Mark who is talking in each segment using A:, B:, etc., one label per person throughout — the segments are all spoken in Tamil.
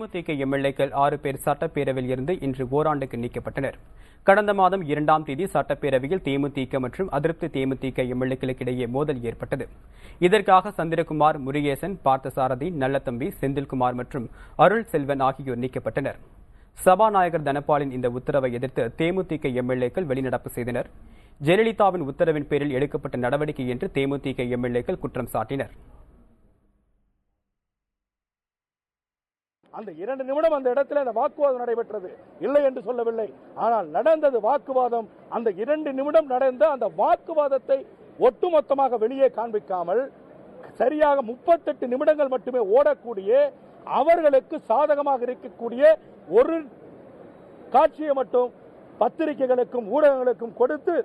A: தேமுதிக எம்எல்ஏக்கள் 6 பேர் சட்டப்பேரவையில் இருந்து இன்று ஓராண்டுக்கு நீக்கப்பட்டனர். கடந்த மாதம் 2ஆம் தேதி சட்டப்பேரவையில் தேமுதிக மற்றும் அதிருப்தி தேமுதிக எம்எல்ஏக்களுக்கிடையே மோதல் ஏற்பட்டது. இதற்காக சந்திரகுமார், முருகேசன், பார்த்தசாரதி, நல்லதம்பி, செந்தில்குமார் மற்றும் அருள் செல்வன் ஆகியோர் நீக்கப்பட்டனர். சபாநாயகர் தனபாலின் இந்த உத்தரவை எதிர்த்து தேமுதிக எம்எல்ஏக்கள் வெளிநடப்பு செய்தனர். ஜெயலலிதாவின் உத்தரவின் பேரில் எடுக்கப்பட்ட நடவடிக்கை என்று தேமுதிக எம்எல்ஏக்கள் குற்றம் சாட்டினர்.
B: அந்த 2 நிமிடம் அந்த இடத்துல அந்த வாக்குவாதம் நடைபெற்றது, இல்லை என்று சொல்லவில்லை. ஆனால் நடந்தது வாக்குவாதம். அந்த 2 நிமிடம் நடந்த அந்த வாக்குவாதத்தை ஒட்டுமொத்தமாக வெளியே காண்பிக்காமல் சரியாக 38 நிமிடங்கள் மட்டுமே ஓடக்கூடிய அவர்களுக்கு சாதகமாக இருக்கக்கூடிய ஒரு காட்சியை மட்டும் பத்திரிகைகளுக்கும் ஊடகங்களுக்கும் கொடுத்து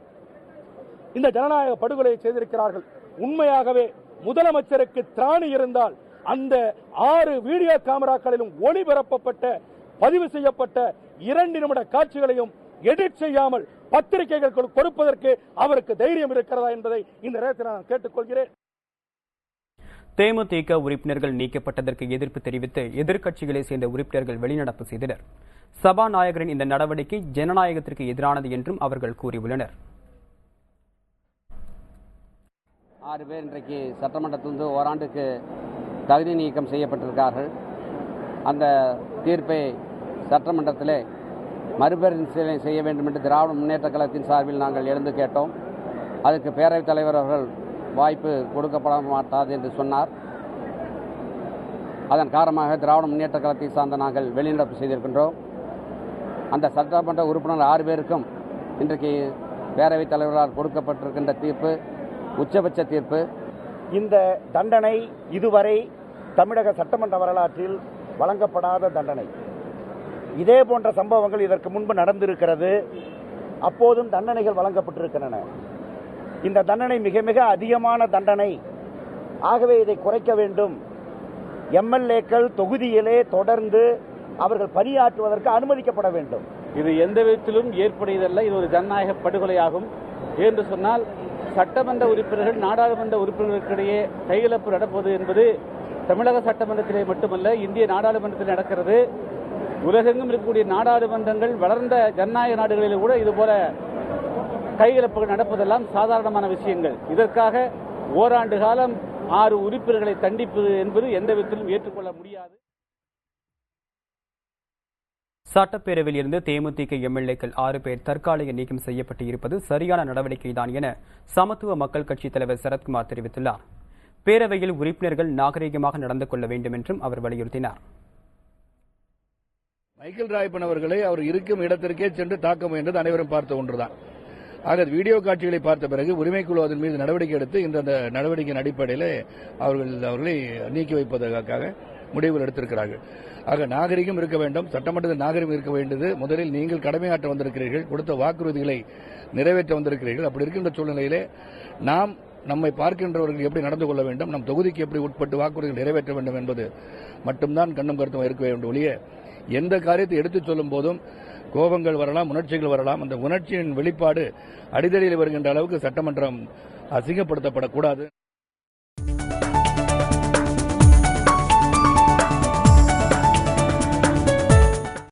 B: இந்த ஜனநாயக படுகொலையை செய்திருக்கிறார்கள். உண்மையாகவே முதலமைச்சருக்கு திராணி இருந்தால் அந்த 6 வீடியோ கேமராக்களிலும் ஒளிபரப்பப்பட்ட பதிவு செய்யப்பட்ட 2 நிமிட காட்சிகளையும் எடிட் செய்யாமல் பத்திரிகைகள் கொடுப்பதற்கு அவருக்கு தைரியம் இருக்கிறதா என்பதை இந்த நேரத்தில் நான் கேட்டுக்கொள்கிறேன்.
A: தேமுதிக உறுப்பினர்கள் நீக்கப்பட்டதற்கு எதிர்ப்பு தெரிவித்து எதிர்க்கட்சிகளை சேர்ந்த உறுப்பினர்கள் வெளிநடப்பு செய்தனர். சபாநாயகரின் இந்த நடவடிக்கை ஜனநாயகத்திற்கு எதிரானது என்றும் அவர்கள் கூறியுள்ளனர்.
C: 6 பேர் இன்றைக்கு சட்டமன்றத்திலிருந்து ஓராண்டுக்கு தகுதி நீக்கம் செய்யப்பட்டிருக்கார்கள். அந்த தீர்ப்பை சட்டமன்றத்திலே மறுபரிசீலனை செய்ய வேண்டும் என்று திராவிட முன்னேற்ற கழகத்தின் சார்பில் நாங்கள் எழுந்து கேட்டோம். அதுக்கு பேரவைத் தலைவர் அவர்கள் வாய்ப்பு கொடுக்கப்பட மாட்டாது என்று சொன்னார். அதன் காரணமாக திராவிட முன்னேற்ற கழகத்தை சார்ந்த நாங்கள் வெளிநடப்பு செய்திருக்கின்றோம். அந்த சட்டமன்ற உறுப்பினர் 6 பேருக்கும் இன்றைக்கு பேரவைத் தலைவரால் கொடுக்கப்பட்டிருக்கின்ற தீர்ப்பு உச்சபட்ச தீர்ப்பு.
B: இந்த தண்டனை இதுவரை தமிழக சட்டமன்ற வரலாற்றில் வழங்கப்படாத தண்டனை. இதே போன்ற சம்பவங்கள் இதற்கு முன்பு நடந்திருக்கிறது. அப்போதும் தண்டனைகள் வழங்கப்பட்டிருக்கின்றன. இந்த தண்டனை மிக மிக அதிகமான தண்டனை. ஆகவே இதை குறைக்க வேண்டும். எம்எல்ஏக்கள் தொகுதியிலே தொடர்ந்து அவர்கள் பணியாற்றுவதற்கு அனுமதிக்கப்பட வேண்டும்.
D: இது எந்த விதத்திலும் ஏற்புடையதல்ல. இது ஒரு ஜனநாயக படுகொலையாகும். என்று சொன்னால் சட்டமன்ற உறுப்பினர்கள் நாடாளுமன்ற உறுப்பினர்களுக்கிடையே கைகலப்பு நடப்பது என்பது தமிழக சட்டமன்றத்திலே மட்டுமல்ல, இந்திய நாடாளுமன்றத்தில் நடக்கிறது. உலகெங்கும் இருக்கக்கூடிய நாடாளுமன்றங்கள் வளர்ந்த ஜனநாயக நாடுகளில் கூட இதுபோல கைகலப்புகள் நடப்பதெல்லாம் சாதாரணமான விஷயங்கள். இதற்காக ஓராண்டு காலம் 6 உறுப்பினர்களை தண்டிப்பது என்பது எந்த விதத்திலும் ஏற்றுக்கொள்ள முடியாது.
A: சட்டப்பேரவையில் இருந்து தேமுதிக எம்எல்ஏக்கள் 6 பேர் தற்காலிக நீக்கம் செய்யப்பட்டு இருப்பது சரியான நடவடிக்கைதான் என சமத்துவ மக்கள் கட்சித் தலைவர் சரத்குமார் தெரிவித்துள்ளார். பேரவையில் உறுப்பினர்கள் நாகரிகமாக நடந்து கொள்ள வேண்டும் என்றும் அவர் வலியுறுத்தினார்.
E: மைக்கேல் ராயப்பன் அவர்களை அவர் இருக்கும் இடத்திற்கே சென்று தாக்க முயன்றது அனைவரும் பார்த்த ஒன்றுதான். ஆக வீடியோ காட்சிகளை பார்த்த பிறகு உரிமைக்குழு அதன் மீது நடவடிக்கை எடுத்து இந்த நடவடிக்கையின் அடிப்படையில் அவர்களை நீக்கி வைப்பதற்காக முடிவுகள் எடுத்திருக்கிறார்கள். ஆக நாகரிகம் இருக்க வேண்டும், சட்டமன்றத்தில் நாகரிகம் இருக்க வேண்டியது. முதலில் நீங்கள் கடமையாற்ற வந்திருக்கிறீர்கள், கொடுத்த வாக்குறுதிகளை நிறைவேற்ற வந்திருக்கிறீர்கள். அப்படி இருக்கின்ற சூழ்நிலையிலே நாம் நம்மை பார்க்கின்றவர்கள் எப்படி நடந்து கொள்ள வேண்டும், நம் தொகுதிக்கு எப்படி உட்பட்டு வாக்குறுதிகள் நிறைவேற்ற வேண்டும் என்பது மட்டும்தான் கண்ணும் கருத்தும் இருக்க வேண்டும் ஒழிய எந்த காரியத்தை எடுத்துச் சொல்லும் போதும் கோபங்கள் வரலாம், உணர்ச்சிகள் வரலாம். அந்த உணர்ச்சியின் வெளிப்பாடு அடிதடியில் வருகின்ற அளவுக்கு சட்டமன்றம் அசிங்கப்படுத்தப்படக்கூடாது.